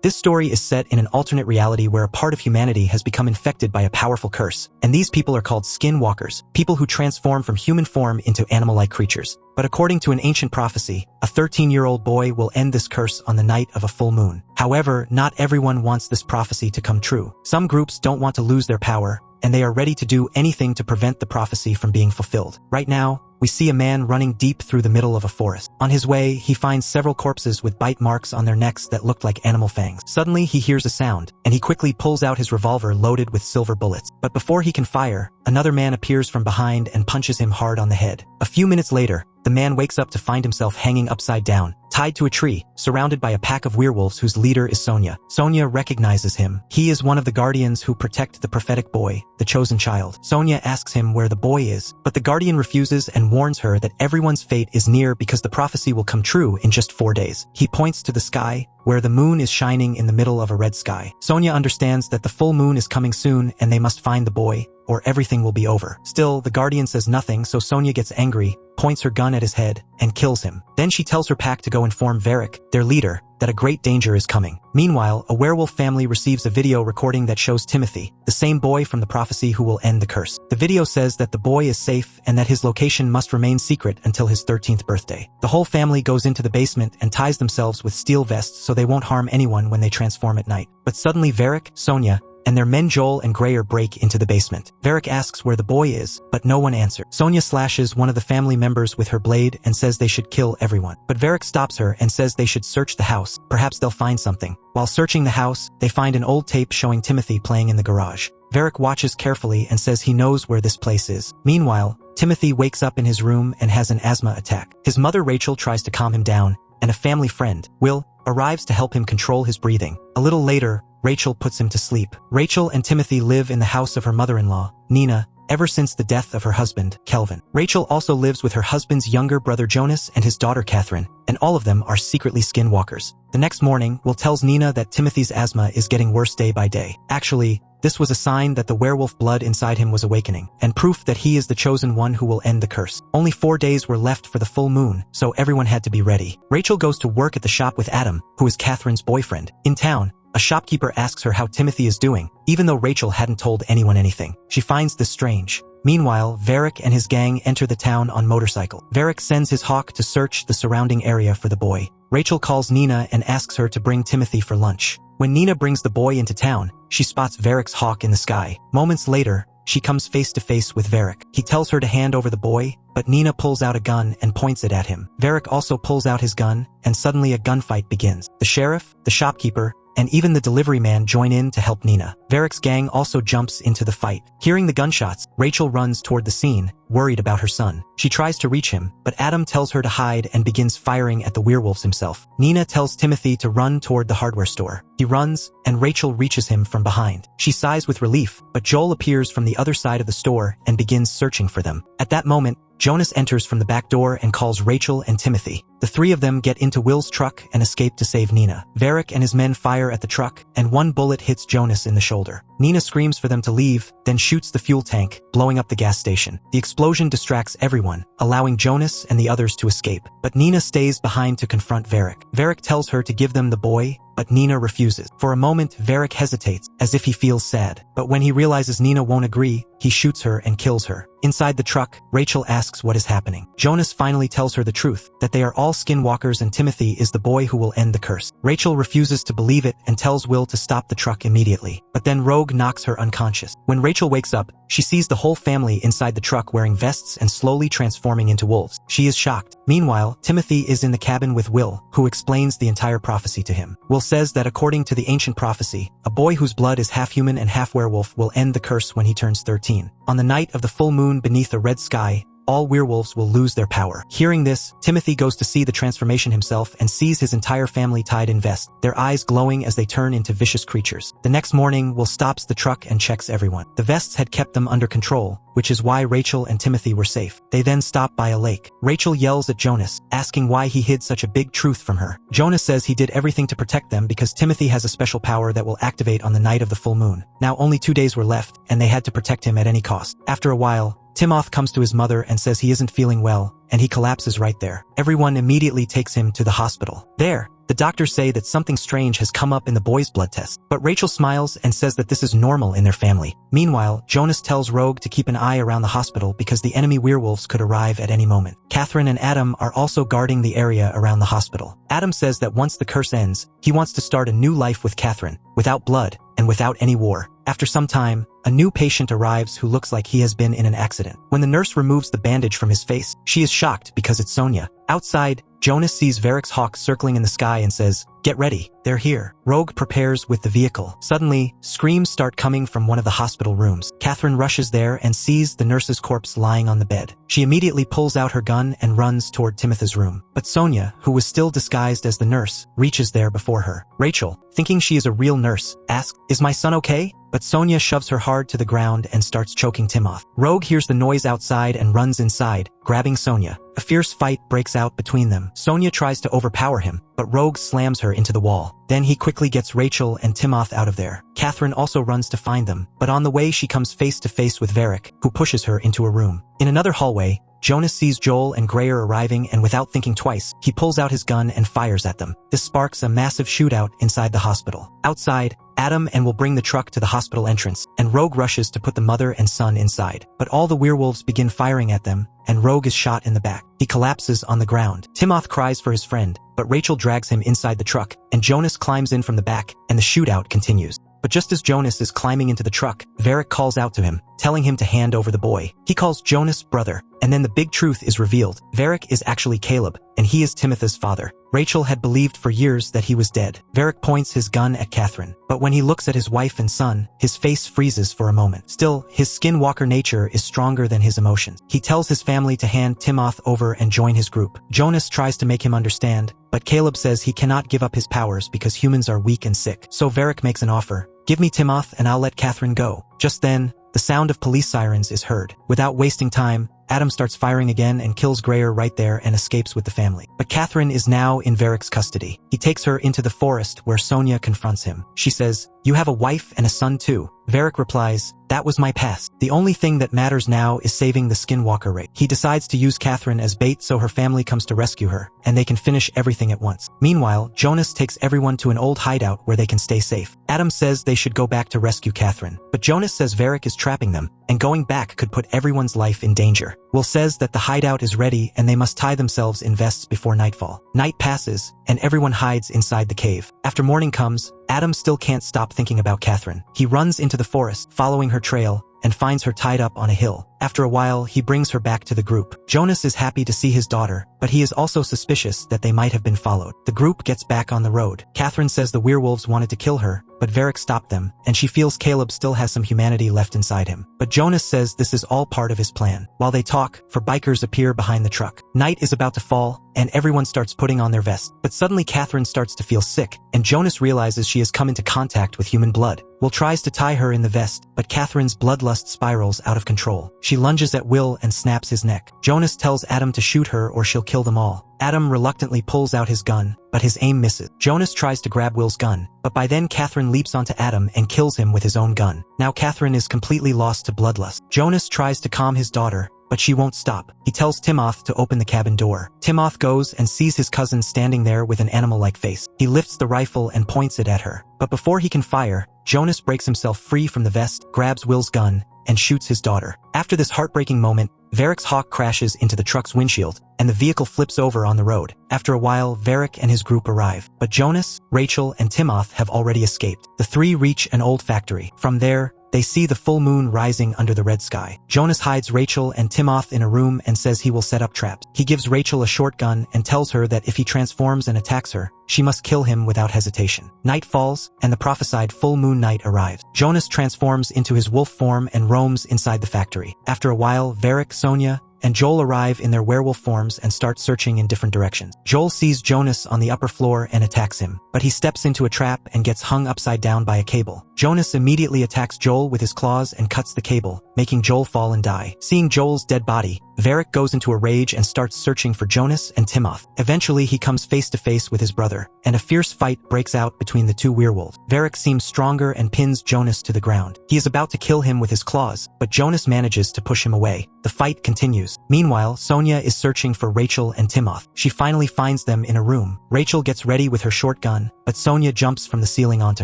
This story is set in an alternate reality where a part of humanity has become infected by a powerful curse, and these people are called skinwalkers, people who transform from human form into animal-like creatures. But according to an ancient prophecy, a 13-year-old boy will end this curse on the night of a full moon. However, not everyone wants this prophecy to come true. Some groups don't want to lose their power, and they are ready to do anything to prevent the prophecy from being fulfilled. Right now, we see a man running deep through the middle of a forest. On his way, he finds several corpses with bite marks on their necks that look like animal fangs. Suddenly, he hears a sound, and he quickly pulls out his revolver loaded with silver bullets. But before he can fire, another man appears from behind and punches him hard on the head. A few minutes later, the man wakes up to find himself hanging upside down, tied to a tree, surrounded by a pack of werewolves whose leader is Sonia. Sonia recognizes him. He is one of the guardians who protect the prophetic boy, the chosen child. Sonia asks him where the boy is, but the guardian refuses and warns her that everyone's fate is near because the prophecy will come true in just 4 days. He points to the sky, where the moon is shining in the middle of a red sky. Sonia understands that the full moon is coming soon and they must find the boy, or everything will be over. Still, the guardian says nothing, so Sonia gets angry, points her gun at his head, and kills him. Then she tells her pack to go inform Varric, their leader, that a great danger is coming. Meanwhile, a werewolf family receives a video recording that shows Timothy, the same boy from the prophecy who will end the curse. The video says that the boy is safe and that his location must remain secret until his 13th birthday. The whole family goes into the basement and ties themselves with steel vests so they won't harm anyone when they transform at night. But suddenly Varric, Sonia, and their men Joel and Greyer break into the basement. Varric asks where the boy is, but no one answers. Sonia slashes one of the family members with her blade and says they should kill everyone. But Varric stops her and says they should search the house. Perhaps they'll find something. While searching the house, they find an old tape showing Timothy playing in the garage. Varric watches carefully and says he knows where this place is. Meanwhile, Timothy wakes up in his room and has an asthma attack. His mother Rachel tries to calm him down, and a family friend, Will, arrives to help him control his breathing. A little later, Rachel puts him to sleep. Rachel and Timothy live in the house of her mother-in-law, Nina, ever since the death of her husband, Kelvin. Rachel also lives with her husband's younger brother Jonas and his daughter Catherine, and all of them are secretly skinwalkers. The next morning, Will tells Nina that Timothy's asthma is getting worse day by day. Actually, this was a sign that the werewolf blood inside him was awakening, and proof that he is the chosen one who will end the curse. Only 4 days were left for the full moon, so everyone had to be ready. Rachel goes to work at the shop with Adam, who is Catherine's boyfriend. In town, a shopkeeper asks her how Timothy is doing, even though Rachel hadn't told anyone anything. She finds this strange. Meanwhile, Varric and his gang enter the town on motorcycle. Varric sends his hawk to search the surrounding area for the boy. Rachel calls Nina and asks her to bring Timothy for lunch. When Nina brings the boy into town, she spots Varric's hawk in the sky. Moments later, she comes face to face with Varric. He tells her to hand over the boy, but Nina pulls out a gun and points it at him. Varric also pulls out his gun, and suddenly a gunfight begins. The sheriff, the shopkeeper, and even the delivery man join in to help Nina. Varric's gang also jumps into the fight. Hearing the gunshots, Rachel runs toward the scene, worried about her son. She tries to reach him, but Adam tells her to hide and begins firing at the werewolves himself. Nina tells Timothy to run toward the hardware store. He runs, and Rachel reaches him from behind. She sighs with relief, but Joel appears from the other side of the store and begins searching for them. At that moment, Jonas enters from the back door and calls Rachel and Timothy. The three of them get into Will's truck and escape to save Nina. Varric and his men fire at the truck, and one bullet hits Jonas in the shoulder. Nina screams for them to leave, then shoots the fuel tank, blowing up the gas station. The explosion distracts everyone, allowing Jonas and the others to escape. But Nina stays behind to confront Varric. Varric tells her to give them the boy, but Nina refuses. For a moment, Varric hesitates, as if he feels sad. But when he realizes Nina won't agree, he shoots her and kills her. Inside the truck, Rachel asks what is happening. Jonas finally tells her the truth, that they are all skinwalkers and Timothy is the boy who will end the curse. Rachel refuses to believe it and tells Will to stop the truck immediately. But then Rogue knocks her unconscious. When Rachel wakes up, she sees the whole family inside the truck wearing vests and slowly transforming into wolves. She is shocked. Meanwhile, Timothy is in the cabin with Will, who explains the entire prophecy to him. Will says that according to the ancient prophecy, a boy whose blood is half human and half werewolf will end the curse when he turns 13. On the night of the full moon beneath a red sky, all werewolves will lose their power. Hearing this, Timothy goes to see the transformation himself and sees his entire family tied in vests, their eyes glowing as they turn into vicious creatures. The next morning, Will stops the truck and checks everyone. The vests had kept them under control, which is why Rachel and Timothy were safe. They then stop by a lake. Rachel yells at Jonas, asking why he hid such a big truth from her. Jonas says he did everything to protect them because Timothy has a special power that will activate on the night of the full moon. Now only 2 days were left, and they had to protect him at any cost. After a while, Timoth comes to his mother and says he isn't feeling well, and he collapses right there. Everyone immediately takes him to the hospital. There, The doctors say that something strange has come up in the boy's blood test, but Rachel smiles and says that this is normal in their family. Meanwhile, Jonas tells Rogue to keep an eye around the hospital because the enemy werewolves could arrive at any moment. Catherine and Adam are also guarding the area around the hospital. Adam says that once the curse ends, he wants to start a new life with Catherine, without blood and without any war. After some time, a new patient arrives who looks like he has been in an accident. When the nurse removes the bandage from his face, she is shocked because it's Sonia. Outside, Jonas sees Varric's hawk circling in the sky and says, "Get ready, they're here." Rogue prepares with the vehicle. Suddenly, screams start coming from one of the hospital rooms. Catherine rushes there and sees the nurse's corpse lying on the bed. She immediately pulls out her gun and runs toward Timothy's room. But Sonia, who was still disguised as the nurse, reaches there before her. Rachel, thinking she is a real nurse, asks, "Is my son okay?" But Sonia shoves her hard to the ground and starts choking Timoth. Rogue hears the noise outside and runs inside, grabbing Sonia. A fierce fight breaks out between them. Sonia tries to overpower him, but Rogue slams her into the wall. Then he quickly gets Rachel and Timoth out of there. Catherine also runs to find them, but on the way she comes face to face with Varric, who pushes her into a room. In another hallway, Jonas sees Joel and Greyer arriving, and without thinking twice, he pulls out his gun and fires at them. This sparks a massive shootout inside the hospital. Outside, Adam and will bring the truck to the hospital entrance, and Rogue rushes to put the mother and son inside. But all the werewolves begin firing at them, and Rogue is shot in the back. He collapses on the ground. Timoth cries for his friend, but Rachel drags him inside the truck, and Jonas climbs in from the back, and the shootout continues. But just as Jonas is climbing into the truck, Varric calls out to him, telling him to hand over the boy. He calls Jonas brother, and then the big truth is revealed. Varric is actually Caleb, and he is Timothy's father. Rachel had believed for years that he was dead. Varric points his gun at Catherine, but when he looks at his wife and son, his face freezes for a moment. Still, his skinwalker nature is stronger than his emotions. He tells his family to hand Timoth over and join his group. Jonas tries to make him understand, but Caleb says he cannot give up his powers because humans are weak and sick. So Varric makes an offer. "Give me Timoth and I'll let Catherine go." Just then, the sound of police sirens is heard. Without wasting time, Adam starts firing again and kills Greyer right there and escapes with the family. But Catherine is now in Varric's custody. He takes her into the forest where Sonia confronts him. She says, "You have a wife and a son too." Varric replies, "That was my past. The only thing that matters now is saving the skinwalker race." He decides to use Catherine as bait so her family comes to rescue her, and they can finish everything at once. Meanwhile, Jonas takes everyone to an old hideout where they can stay safe. Adam says they should go back to rescue Catherine, but Jonas says Varric is trapping them, and going back could put everyone's life in danger. Will says that the hideout is ready and they must tie themselves in vests before nightfall. Night passes, and everyone hides inside the cave. After morning comes, Adam still can't stop thinking about Catherine. He runs into the forest, following her trail, and finds her tied up on a hill. After a while, he brings her back to the group. Jonas is happy to see his daughter, but he is also suspicious that they might have been followed. The group gets back on the road. Catherine says the werewolves wanted to kill her, but Varric stopped them, and she feels Caleb still has some humanity left inside him. But Jonas says this is all part of his plan. While they talk, four bikers appear behind the truck. Night is about to fall, and everyone starts putting on their vests. But suddenly Catherine starts to feel sick, and Jonas realizes she has come into contact with human blood. Will tries to tie her in the vest, but Catherine's bloodlust spirals out of control. She lunges at Will and snaps his neck. Jonas tells Adam to shoot her or she'll kill them all. Adam reluctantly pulls out his gun, but his aim misses. Jonas tries to grab Will's gun, but by then Catherine leaps onto Adam and kills him with his own gun. Now Catherine is completely lost to bloodlust. Jonas tries to calm his daughter, but she won't stop. He tells Timoth to open the cabin door. Timoth goes and sees his cousin standing there with an animal-like face. He lifts the rifle and points it at her. But before he can fire, Jonas breaks himself free from the vest, grabs Will's gun, and shoots his daughter. After this heartbreaking moment, Varric's hawk crashes into the truck's windshield, and the vehicle flips over on the road. After a while, Varric and his group arrive. But Jonas, Rachel, and Timoth have already escaped. The three reach an old factory. From there, they see the full moon rising under the red sky. Jonas hides Rachel and Timoth in a room and says he will set up traps. He gives Rachel a shotgun and tells her that if he transforms and attacks her, she must kill him without hesitation. Night falls, and the prophesied full moon night arrives. Jonas transforms into his wolf form and roams inside the factory. After a while, Varric, Sonia, and Joel arrive in their werewolf forms and start searching in different directions. Joel sees Jonas on the upper floor and attacks him, but he steps into a trap and gets hung upside down by a cable. Jonas immediately attacks Joel with his claws and cuts the cable, making Joel fall and die. Seeing Joel's dead body, Varric goes into a rage and starts searching for Jonas and Timoth. Eventually, he comes face to face with his brother, and a fierce fight breaks out between the two werewolves. Varric seems stronger and pins Jonas to the ground. He is about to kill him with his claws, but Jonas manages to push him away. The fight continues. Meanwhile, Sonia is searching for Rachel and Timoth. She finally finds them in a room. Rachel gets ready with her short gun, but Sonia jumps from the ceiling onto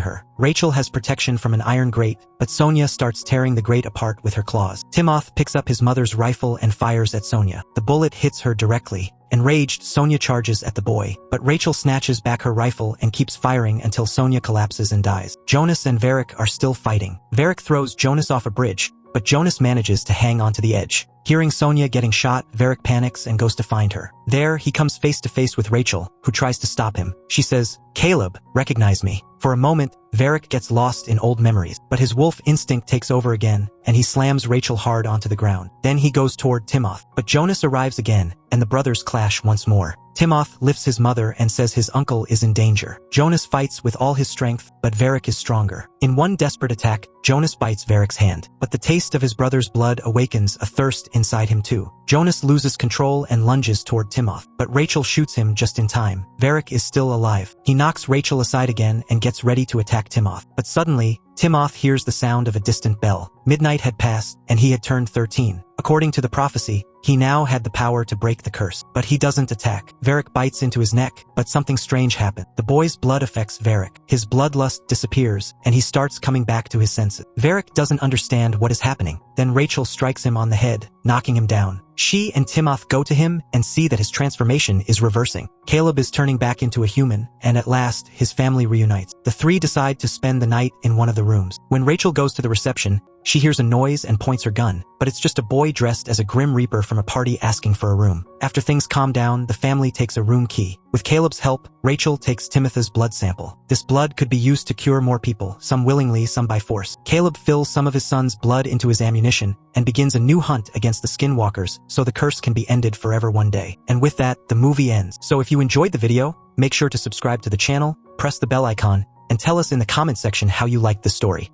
her. Rachel has protection from an iron grate, but Sonia starts tearing the grate apart with her claws. Timoth picks up his mother's rifle and fires at Sonia. The bullet hits her directly. Enraged, Sonia charges at the boy, but Rachel snatches back her rifle and keeps firing until Sonia collapses and dies. Jonas and Varric are still fighting. Varric throws Jonas off a bridge, but Jonas manages to hang onto the edge. Hearing Sonia getting shot, Varric panics and goes to find her. There, he comes face to face with Rachel, who tries to stop him. She says, "Caleb, recognize me." For a moment, Varric gets lost in old memories, but his wolf instinct takes over again, and he slams Rachel hard onto the ground. Then he goes toward Timoth, but Jonas arrives again, and the brothers clash once more. Timoth lifts his mother and says his uncle is in danger. Jonas fights with all his strength, but Varric is stronger. In one desperate attack, Jonas bites Varric's hand, but the taste of his brother's blood awakens a thirst inside him too. Jonas loses control and lunges toward Timoth, but Rachel shoots him just in time. Varric is still alive. He knocks Rachel aside again and gets ready to attack Timoth, but suddenly, Timoth hears the sound of a distant bell. Midnight had passed, and he had turned 13. According to the prophecy, he now had the power to break the curse, but he doesn't attack. Varric bites into his neck, but something strange happens. The boy's blood affects Varric. His bloodlust disappears, and he starts coming back to his senses. Varric doesn't understand what is happening. Then Rachel strikes him on the head, knocking him down. She and Timoth go to him and see that his transformation is reversing. Caleb is turning back into a human, and at last, his family reunites. The three decide to spend the night in one of the rooms. When Rachel goes to the reception, she hears a noise and points her gun, but it's just a boy dressed as a Grim Reaper from a party asking for a room. After things calm down, the family takes a room key. With Caleb's help, Rachel takes Timothy's blood sample. This blood could be used to cure more people, some willingly, some by force. Caleb fills some of his son's blood into his ammunition and begins a new hunt against the Skinwalkers so the curse can be ended forever one day. And with that, the movie ends. So if you enjoyed the video, make sure to subscribe to the channel, press the bell icon, and tell us in the comment section how you liked the story.